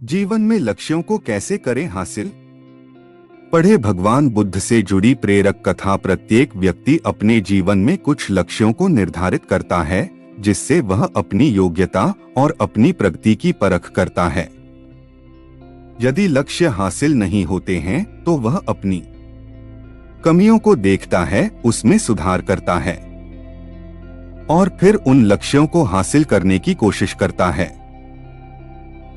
जीवन में लक्ष्यों को कैसे करें हासिल। पढ़े भगवान बुद्ध से जुड़ी प्रेरक कथा। प्रत्येक व्यक्ति अपने जीवन में कुछ लक्ष्यों को निर्धारित करता है, जिससे वह अपनी योग्यता और अपनी प्रगति की परख करता है। यदि लक्ष्य हासिल नहीं होते हैं तो वह अपनी कमियों को देखता है, उसमें सुधार करता है और फिर उन लक्ष्यों को हासिल करने की कोशिश करता है।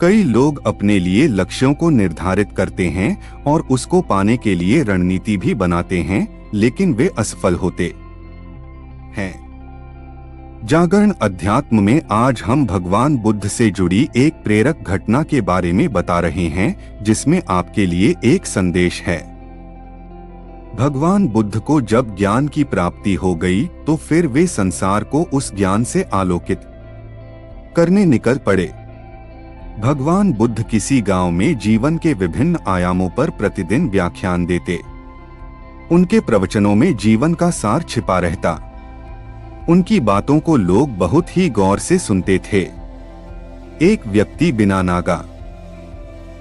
कई लोग अपने लिए लक्ष्यों को निर्धारित करते हैं और उसको पाने के लिए रणनीति भी बनाते हैं, लेकिन वे असफल होते हैं। जागरण अध्यात्म में आज हम भगवान बुद्ध से जुड़ी एक प्रेरक घटना के बारे में बता रहे हैं, जिसमें आपके लिए एक संदेश है। भगवान बुद्ध को जब ज्ञान की प्राप्ति हो गई तो फिर वे संसार को उस ज्ञान से आलोकित करने निकल पड़े। भगवान बुद्ध किसी गांव में जीवन के विभिन्न आयामों पर प्रतिदिन व्याख्यान देते। उनके प्रवचनों में जीवन का सार छिपा रहता। उनकी बातों को लोग बहुत ही गौर से सुनते थे। एक व्यक्ति बिना नागा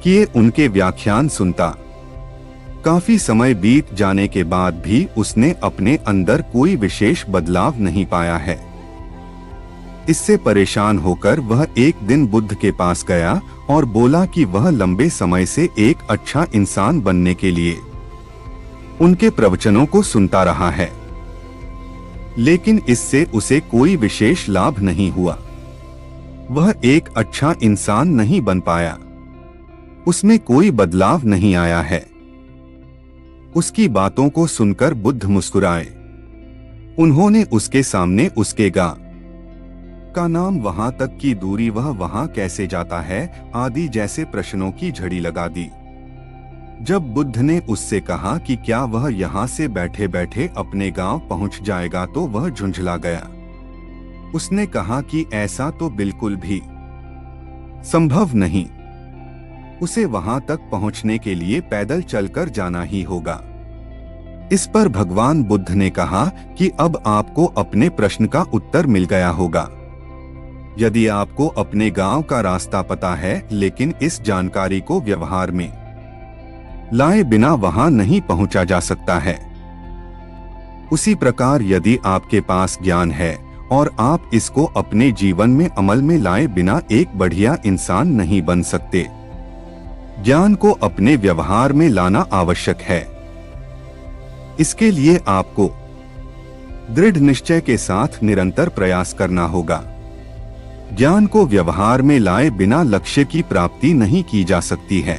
किए उनके व्याख्यान सुनता। काफी समय बीत जाने के बाद भी उसने अपने अंदर कोई विशेष बदलाव नहीं पाया है। इससे परेशान होकर वह एक दिन बुद्ध के पास गया और बोला कि वह लंबे समय से एक अच्छा इंसान बनने के लिए उनके प्रवचनों को सुनता रहा है, लेकिन इससे उसे कोई विशेष लाभ नहीं हुआ। वह एक अच्छा इंसान नहीं बन पाया। उसमें कोई बदलाव नहीं आया है। उसकी बातों को सुनकर बुद्ध मुस्कुराए। उन्होंने उसके सामने उसके गांव का नाम, वहां तक की दूरी, वह वहां कैसे जाता है आदि जैसे प्रश्नों की झड़ी लगा दी। जब बुद्ध ने उससे कहा कि क्या वह यहाँ से बैठे बैठे अपने गांव पहुंच जाएगा, तो वह झुंझला गया। उसने कहा कि ऐसा तो बिल्कुल भी संभव नहीं। उसे वहां तक पहुंचने के लिए पैदल चलकर जाना ही होगा। इस पर भगवान बुद्ध ने कहा कि अब आपको अपने प्रश्न का उत्तर मिल गया होगा। यदि आपको अपने गांव का रास्ता पता है, लेकिन इस जानकारी को व्यवहार में लाए बिना वहां नहीं पहुंचा जा सकता है। उसी प्रकार यदि आपके पास ज्ञान है और आप इसको अपने जीवन में अमल में लाए बिना एक बढ़िया इंसान नहीं बन सकते। ज्ञान को अपने व्यवहार में लाना आवश्यक है। इसके लिए आपको दृढ़ निश्चय के साथ निरंतर प्रयास करना होगा। ज्ञान को व्यवहार में लाए बिना लक्ष्य की प्राप्ति नहीं की जा सकती है।